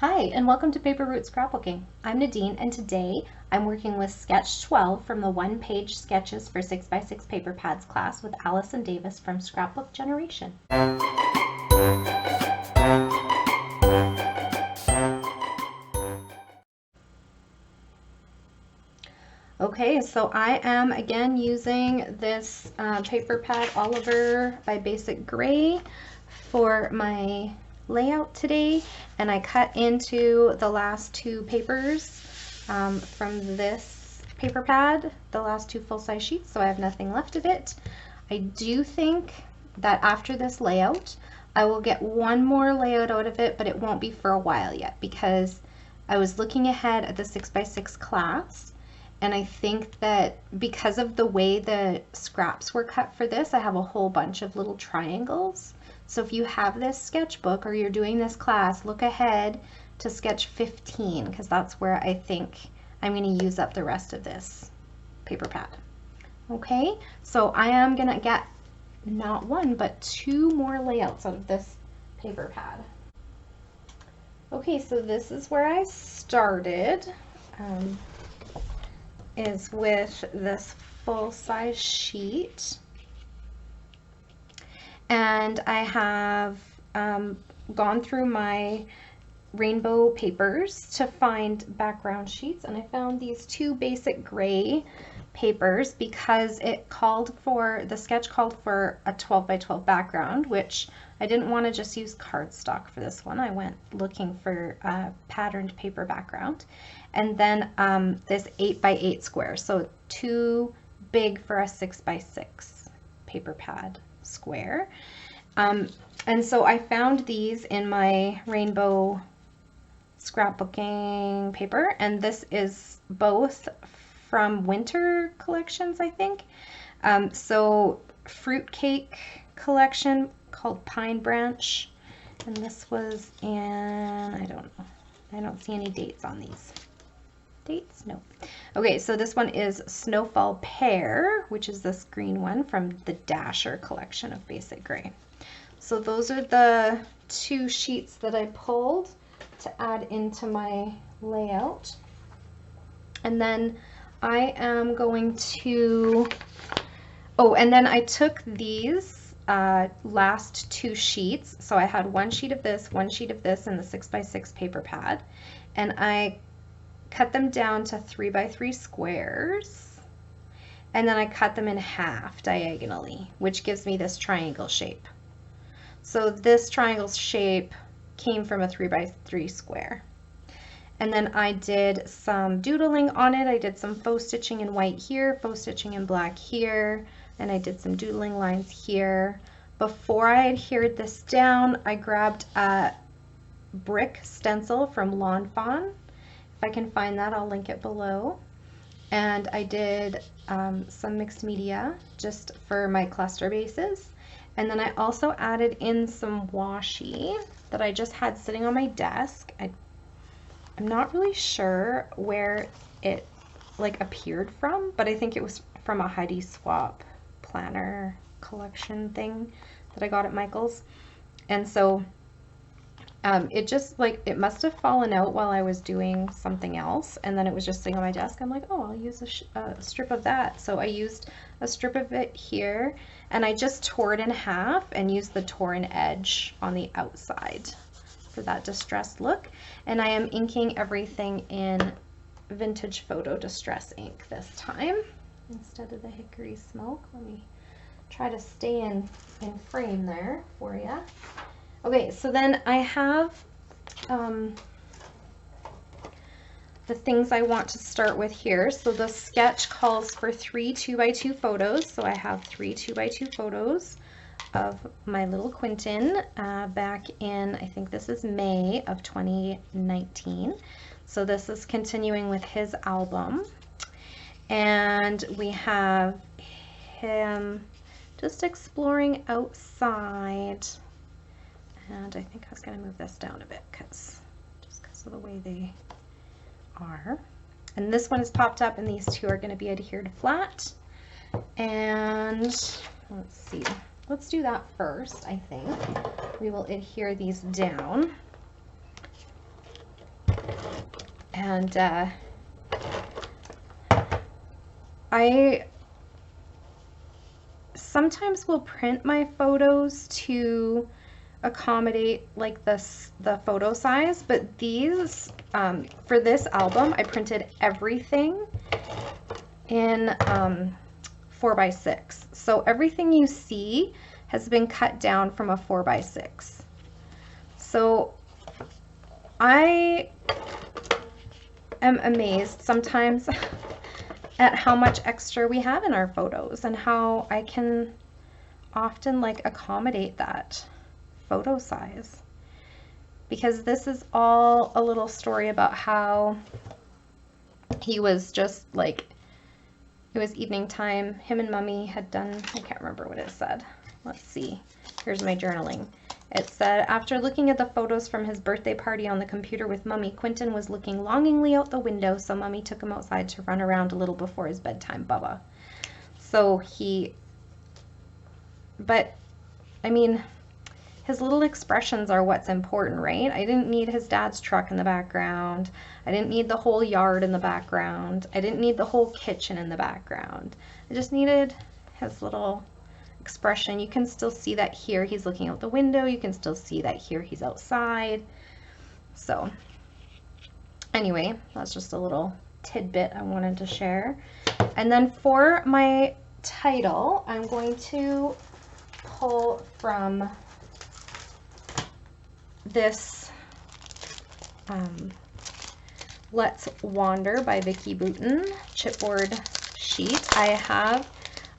Hi, and welcome to Paper Route Scrapbooking. I'm Nadine, and today I'm working with Sketch 12 from the one-page sketches for 6x6 paper pads class with Allison Davis from Scrapbook Generation. Okay, so I am again using this paper pad Oliver by Basic Gray for my layout today, and I cut into the last two papers from this paper pad, the last two full-size sheets, so I have nothing left of it. I do think that after this layout I will get one more layout out of it, but it won't be for a while yet because I was looking ahead at the 6x6 class, and I think that because of the way the scraps were cut for this, I have a whole bunch of little triangles. So if you have this sketchbook or you're doing this class, look ahead to sketch 15 because that's where I think I'm going to use up the rest of this paper pad. Okay, so I am going to get not one but two more layouts out of this paper pad. Okay, so this is where I started, is with this full-size sheet. And I have gone through my rainbow papers to find background sheets, and I found these two basic gray papers because the sketch called for a 12 by 12 background, which I didn't want to just use cardstock for this one. I went looking for a patterned paper background, and then this 8 by 8 square, so too big for a 6 by 6 paper pad square. And so I found these in my rainbow scrapbooking paper, and this is both from winter collections, I think. So fruitcake collection called Pine Branch, and this was in, I don't know, I don't see any dates on these. Dates? No. Okay, so this one is Snowfall Pear, which is this green one from the Dasher collection of Basic Gray. So those are the two sheets that I pulled to add into my layout. And then I am going to, oh, and then I took these last two sheets. So I had one sheet of this, one sheet of this in the 6 by 6 paper pad, and I cut them down to 3 by 3 squares, and then I cut them in half diagonally, which gives me this triangle shape. So this triangle shape came from a 3 by 3 square. And then I did some doodling on it. I did some faux stitching in white here, faux stitching in black here, and I did some doodling lines here. Before I adhered this down, I grabbed a brick stencil from Lawn Fawn. If I can find that, I'll link it below. And I did some mixed media just for my cluster bases. And then I also added in some washi that I just had sitting on my desk. I'm not really sure where it appeared from, but I think it was from a Heidi Swap planner collection thing that I got at Michael's. And so it just it must have fallen out while I was doing something else, and then it was just sitting on my desk. I'm like, oh, I'll use a strip of that. So I used a strip of it here, and I just tore it in half and used the torn edge on the outside for that distressed look. And I am inking everything in Vintage Photo Distress ink this time instead of the Hickory Smoke. Let me try to stay in frame there for you. Okay, so then I have the things I want to start with here. So the sketch calls for 3 2x2 photos. So I have 3 2x2 photos of my little Quentin back in, I think this is May of 2019. So this is continuing with his album. And we have him just exploring outside. And I think I was going to move this down a bit just because of the way they are. And this one is popped up, and these two are going to be adhered flat. And let's see, let's do that first. I think we will adhere these down. And I sometimes will print my photos to accommodate like the photo size, but these, for this album, I printed everything in 4x6. So everything you see has been cut down from a 4x6. So I am amazed sometimes at how much extra we have in our photos and how I can often like accommodate that photo size, because this is all a little story about how he was just like, it was evening time, him and Mummy had done, I can't remember what it said. Let's see, here's my journaling. It said, after looking at the photos from his birthday party on the computer with Mummy, Quentin was looking longingly out the window, so Mummy took him outside to run around a little before his bedtime, Bubba. So but I mean, his little expressions are what's important, right? I didn't need his dad's truck in the background. I didn't need the whole yard in the background. I didn't need the whole kitchen in the background. I just needed his little expression. You can still see that here he's looking out the window. You can still see that here he's outside. So anyway, that's just a little tidbit I wanted to share. And then for my title, I'm going to pull from this Let's Wander by Vicki Boutin chipboard sheet. I have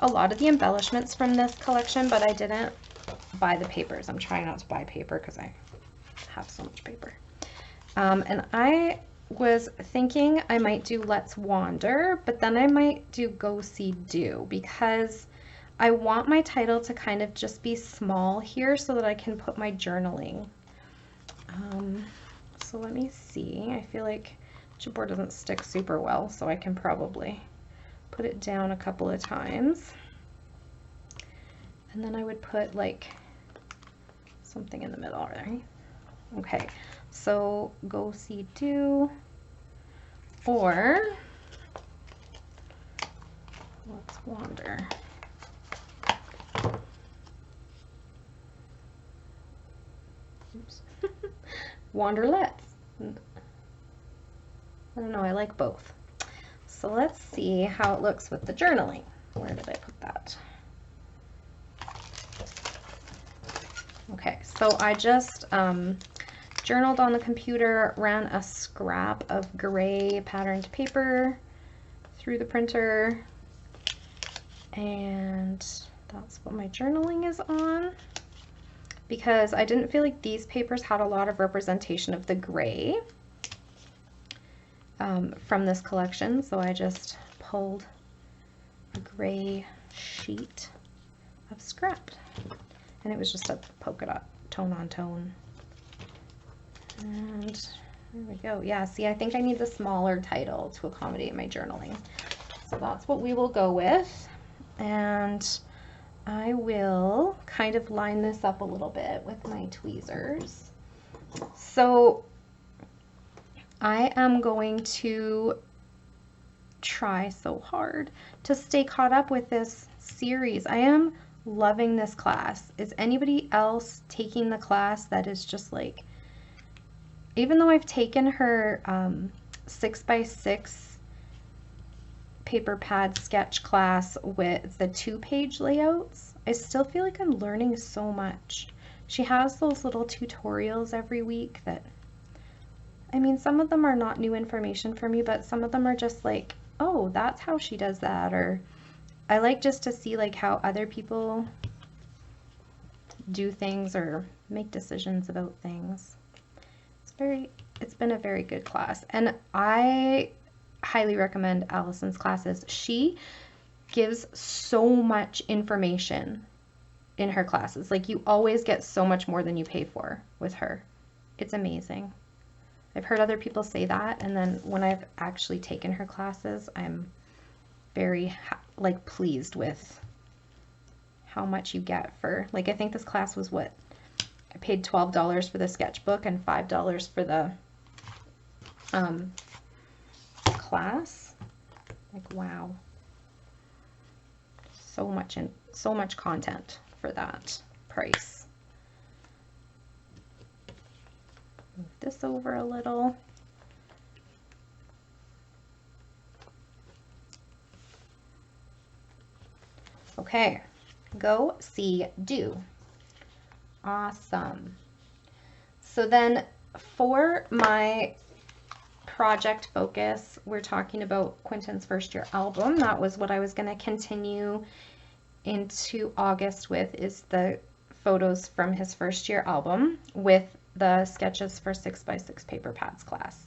a lot of the embellishments from this collection, but I didn't buy the papers. I'm trying not to buy paper because I have so much paper. And I was thinking I might do Let's Wander, but then I might do Go See Do, because I want my title to kind of just be small here so that I can put my journaling. So let me see. I feel like chipboard doesn't stick super well, so I can probably put it down a couple of times. And then I would put like something in the middle, right? Okay, so Go See Do, or Let's Wander. Oops. Wander Let's. I don't know, I like both. So let's see how it looks with the journaling. Where did I put that? Okay, so I just journaled on the computer, ran a scrap of gray patterned paper through the printer, and that's what my journaling is on, because I didn't feel like these papers had a lot of representation of the gray from this collection, so I just pulled a gray sheet of scrap, and it was just a polka dot tone on tone. And there we go. Yeah, see, I think I need the smaller title to accommodate my journaling, so that's what we will go with. And I will kind of line this up a little bit with my tweezers. So I am going to try so hard to stay caught up with this series. I am loving this class. Is anybody else taking the class that is just like, even though I've taken her 6x6 paper pad sketch class with the 2-page layouts, I still feel like I'm learning so much. She has those little tutorials every week that, I mean, some of them are not new information for me, but some of them are just like, oh, that's how she does that. Or I like just to see like how other people do things or make decisions about things. It's been a very good class, and I highly recommend Allison's classes. She gives so much information in her classes. Like, you always get so much more than you pay for with her. It's amazing. I've heard other people say that, and then when I've actually taken her classes, I'm very like pleased with how much you get for, like, I think this class was what I paid $12 for the sketchbook and $5 for the class. Like, wow. So much content for that price. Move this over a little. Okay, go, see, do. Awesome. So then for my project focus, we're talking about Quentin's first year album. That was what I was going to continue into August with, is the photos from his first year album with the sketches for 6x6 paper pads class.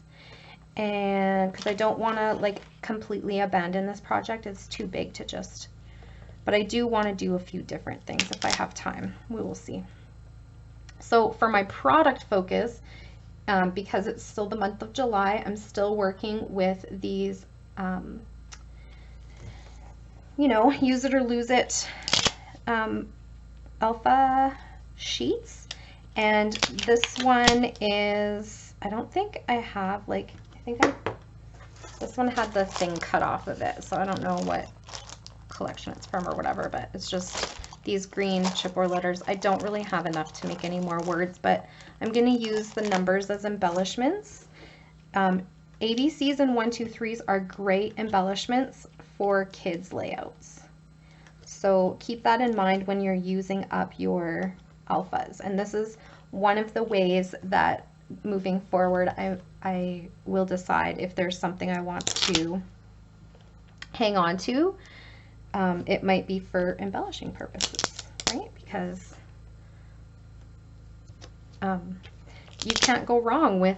And because I don't want to like completely abandon this project, it's too big to just, but I do want to do a few different things if I have time. We will see. So for my product focus, because it's still the month of July, I'm still working with these, you know, use it or lose it alpha sheets. And this one is, I don't think I have, like, this one had the thing cut off of it, so I don't know what collection it's from or whatever, but it's just these green chipboard letters. I don't really have enough to make any more words, but I'm going to use the numbers as embellishments. ABCs and 1, 2, 3s are great embellishments for kids layouts. So keep that in mind when you're using up your alphas. And this is one of the ways that moving forward, I will decide if there's something I want to hang on to. It might be for embellishing purposes, right? Because you can't go wrong with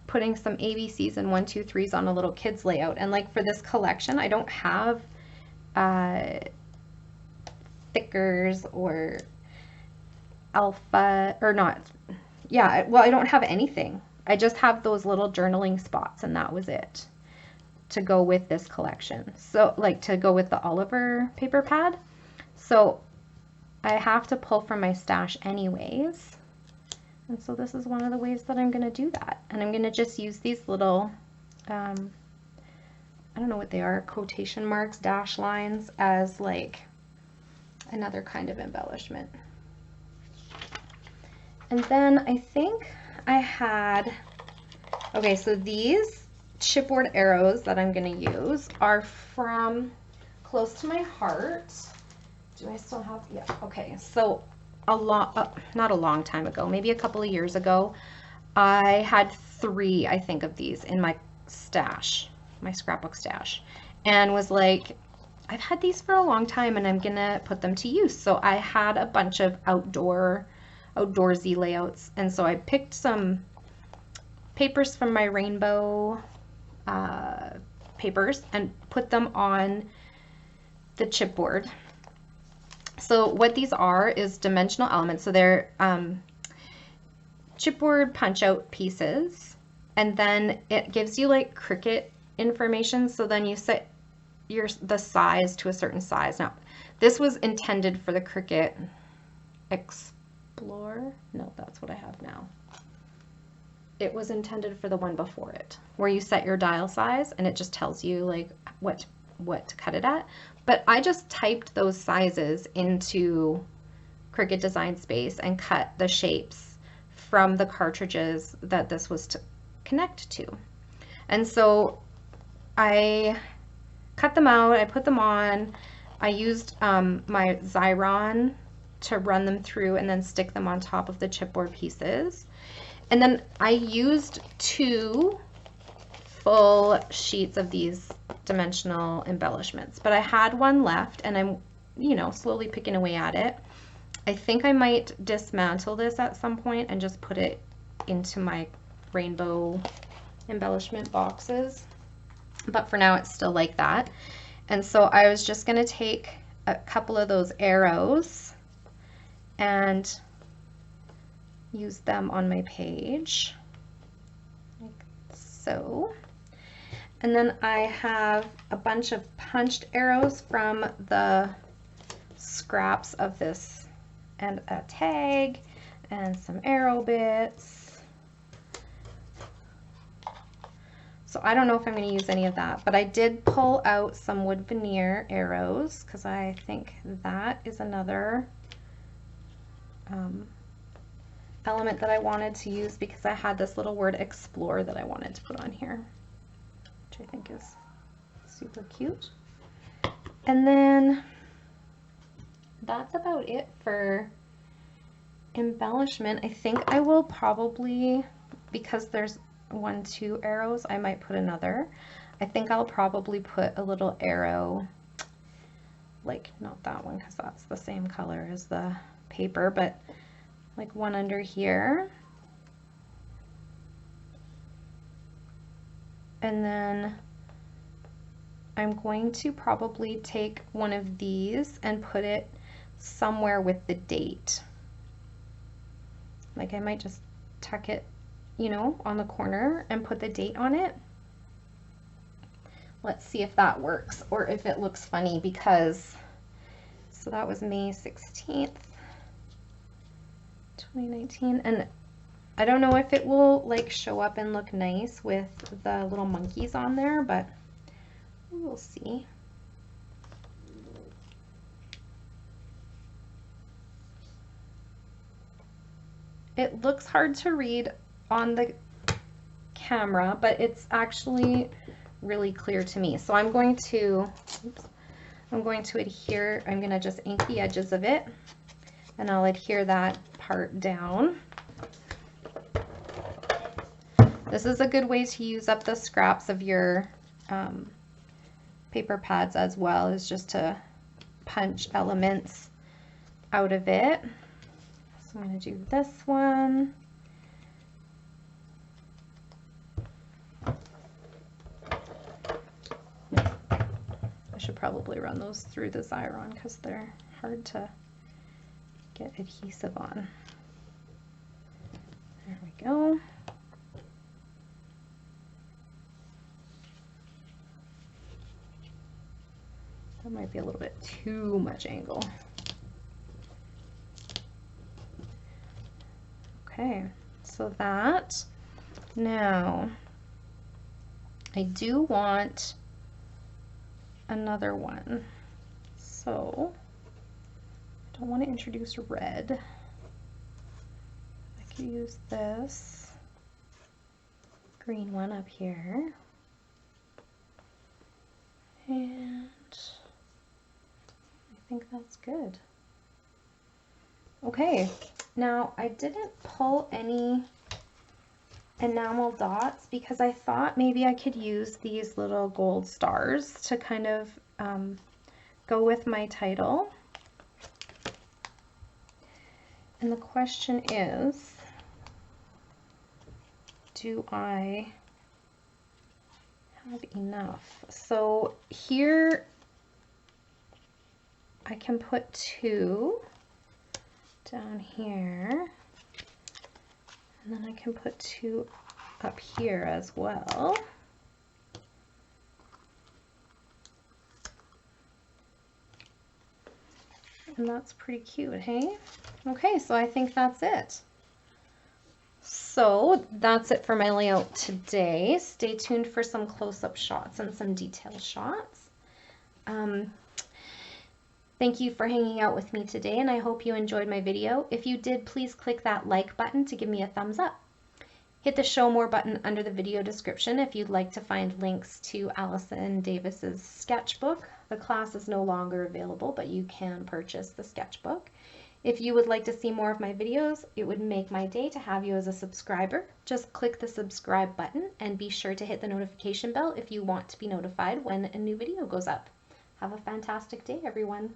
putting some ABCs and 1, 2, 3s on a little kid's layout. And like for this collection, I don't have thickers or alpha, or not. Yeah, well, I don't have anything. I just have those little journaling spots, and that was it to go with this collection. So like to go with the Oliver paper pad. So I have to pull from my stash anyways. And so this is one of the ways that I'm going to do that. And I'm going to just use these little, I don't know what they are, quotation marks, dash lines, as like another kind of embellishment. And then I think I had, okay, so these chipboard arrows that I'm going to use are from Close to My Heart. Do I still have, yeah, okay. So not a long time ago, maybe a couple of years ago, I had 3, I think, of these in my stash, my scrapbook stash, and was like, I've had these for a long time and I'm gonna put them to use. So I had a bunch of outdoorsy layouts, and so I picked some papers from my rainbow papers and put them on the chipboard. So what these are is dimensional elements. So they're chipboard punch out pieces, and then it gives you like Cricut information. So then you set the size to a certain size. Now this was intended for the Cricut Explore. No, that's what I have now. It was intended for the one before it, where you set your dial size and it just tells you like what to cut it at. But I just typed those sizes into Cricut Design Space and cut the shapes from the cartridges that this was to connect to. And so I cut them out, I put them on, I used my Xyron to run them through and then stick them on top of the chipboard pieces. And then I used 2 full sheets of these dimensional embellishments, but I had one left and I'm, you know, slowly picking away at it. I think I might dismantle this at some point and just put it into my rainbow embellishment boxes, but for now it's still like that. And so I was just going to take a couple of those arrows and use them on my page like so. And then I have a bunch of punched arrows from the scraps of this, and a tag and some arrow bits. So I don't know if I'm going to use any of that, but I did pull out some wood veneer arrows because I think that is another element that I wanted to use because I had this little word explore that I wanted to put on here, which I think is super cute. And then that's about it for embellishment. I think I will probably, because there's 1, 2 arrows, I might put another. I think I'll probably put a little arrow, like not that one because that's the same color as the paper, but like one under here. And then I'm going to probably take one of these and put it somewhere with the date. Like I might just tuck it, you know, on the corner and put the date on it. Let's see if that works or if it looks funny because, so that was May 16th, 2019. And I don't know if it will like show up and look nice with the little monkeys on there, but we'll see. It looks hard to read on the camera, but it's actually really clear to me. So I'm going to, I'm going to adhere, I'm going to just ink the edges of it and I'll adhere that part down. This is a good way to use up the scraps of your paper pads as well, is just to punch elements out of it. So I'm going to do this one. I should probably run those through the Xyron because they're hard to get adhesive on. There we go. That might be a little bit too much angle. Okay, so that, now I do want another one. So I don't want to introduce red. I could use this green one up here. And I think that's good. Okay, now I didn't pull any enamel dots because I thought maybe I could use these little gold stars to kind of go with my title. And the question is, do I have enough? So here I can put 2 down here, and then I can put 2 up here as well. And that's pretty cute, hey? Okay, so I think that's it. So that's it for my layout today. Stay tuned for some close-up shots and some detail shots. Thank you for hanging out with me today, and I hope you enjoyed my video. If you did, please click that like button to give me a thumbs up. Hit the show more button under the video description if you'd like to find links to Allison Davis's sketchbook. The class is no longer available, but you can purchase the sketchbook. If you would like to see more of my videos, it would make my day to have you as a subscriber. Just click the subscribe button and be sure to hit the notification bell if you want to be notified when a new video goes up. Have a fantastic day, everyone.